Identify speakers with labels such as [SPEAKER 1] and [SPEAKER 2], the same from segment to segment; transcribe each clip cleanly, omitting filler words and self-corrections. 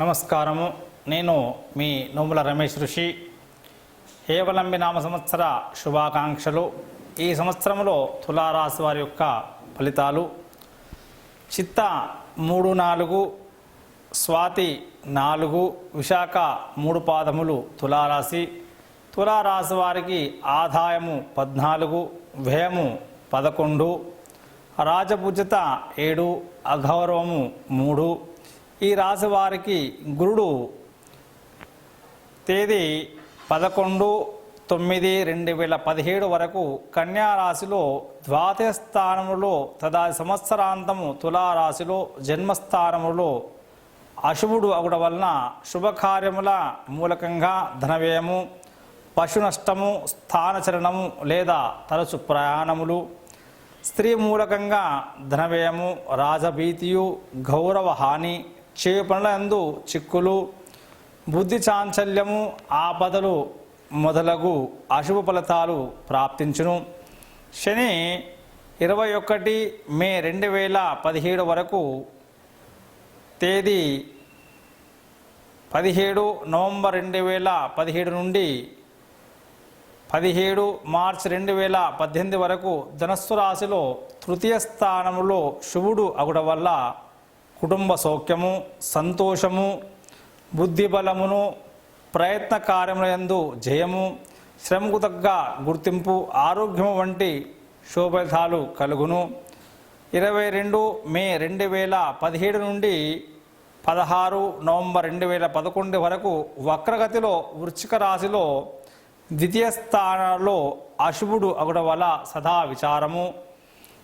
[SPEAKER 1] నమస్కారము. నేను మీ నోముల రమేష్ ఋషి. హేవలంబి నామ సంవత్సర శుభాకాంక్షలు. ఈ సంవత్సరంలో తులారాశి వారి యొక్క ఫలితాలు: చిత్త 3, 4, స్వాతి 4, విశాఖ 3 పాదములు తులారాశి. తులారాశి వారికి ఆదాయము 14, వ్యయము 11, రాజపూజ్యత 7, అగౌరవము 3. ఈ రాశి వారికి గురుడు తేదీ 11/9/2017 వరకు కన్యా రాశిలో ద్వాదశ స్థానములో, తదాది సంవత్సరాంతము తులారాశిలో జన్మస్థానములో అశుభుడు అగుడ వలన శుభకార్యముల మూలకంగా ధనవ్యయము, పశు నష్టము, స్థానచలనము లేదా తరచు ప్రయాణములు, స్త్రీ మూలకంగా ధనవ్యయము, రాజభీతియు, గౌరవ హాని, చేపనులందు చిక్కులు, బుద్ధి చాంచల్యము, ఆపదలు మొదలగు అశుభ ఫలితాలు ప్రాప్తించును. శని 21 మే 2017 వరకు, తేదీ 17 నవంబర్ 2017 నుండి 17 మార్చి 2018 వరకు ధనస్సు రాశిలో తృతీయ స్థానములో శుభుడు అగుడ వల్ల కుటుంబ సౌఖ్యము, సంతోషము, బుద్ధిబలమును, ప్రయత్న కార్యములందు జయము, శ్రమకు తగ్గ గుర్తింపు, ఆరోగ్యము వంటి శుభఫలితాలు కలుగును. 22 మే 2017 నుండి 16 నవంబర్ 2011 వరకు వక్రగతిలో వృశ్చిక రాశిలో ద్వితీయ స్థానంలో అశుభుడు అగుడ వల్ల సదా విచారము,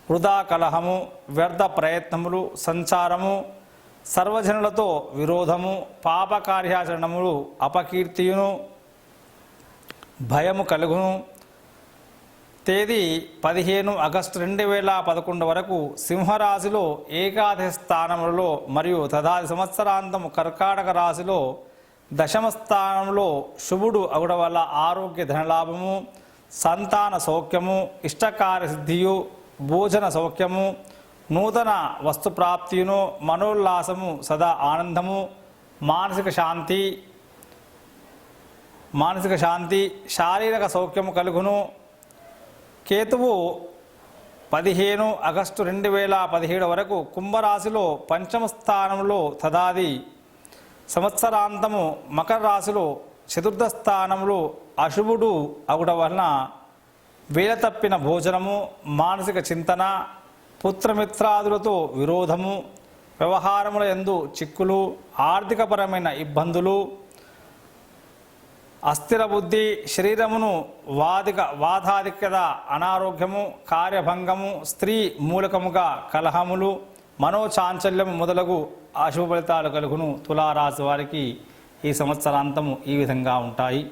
[SPEAKER 1] వృధా కలహము, వ్యర్థ ప్రయత్నములు, సంచారము, సర్వజనులతో విరోధము, పాపకార్యాచరణములు, అపకీర్తియును, భయము కలుగును. తేదీ 15 ఆగస్టు 2011 వరకు సింహరాశిలో ఏకాదశ స్థానములలో మరియు తదాది సంవత్సరాంతము కర్కాటక రాశిలో దశమ స్థానంలో శుభుడు అగుడ వల్ల ఆరోగ్య ధనలాభము, సంతాన సౌఖ్యము, ఇష్టకార్యసిద్ధియు, భోజన సౌఖ్యము, నూతన వస్తుప్రాప్తియును, మనోల్లాసము, సదా ఆనందము, మానసిక శాంతి, శారీరక సౌఖ్యము కలుగును. కేతువు 15 ఆగస్టు 2017 వరకు కుంభరాశిలో పంచమ స్థానంలో తదాది సంవత్సరాంతము మకర రాశిలో చతుర్థ స్థానంలో అశుభుడు అగుడ వలన వేల తప్పిన భోజనము, మానసిక చింతన, పుత్రమిత్రాదులతో విరోధము, వ్యవహారముల యందు చిక్కులు, ఆర్థికపరమైన ఇబ్బందులు, అస్థిర బుద్ధి, శరీరమును వాతాధిక్యత, అనారోగ్యము, కార్యభంగము, స్త్రీ మూలకముగా కలహములు, మనోచాంచల్యము మొదలగు అశుభ ఫలితాలు కలుగును. తులారాశి వారికి ఈ సంవత్సరాంతము ఈ విధంగా ఉంటాయి.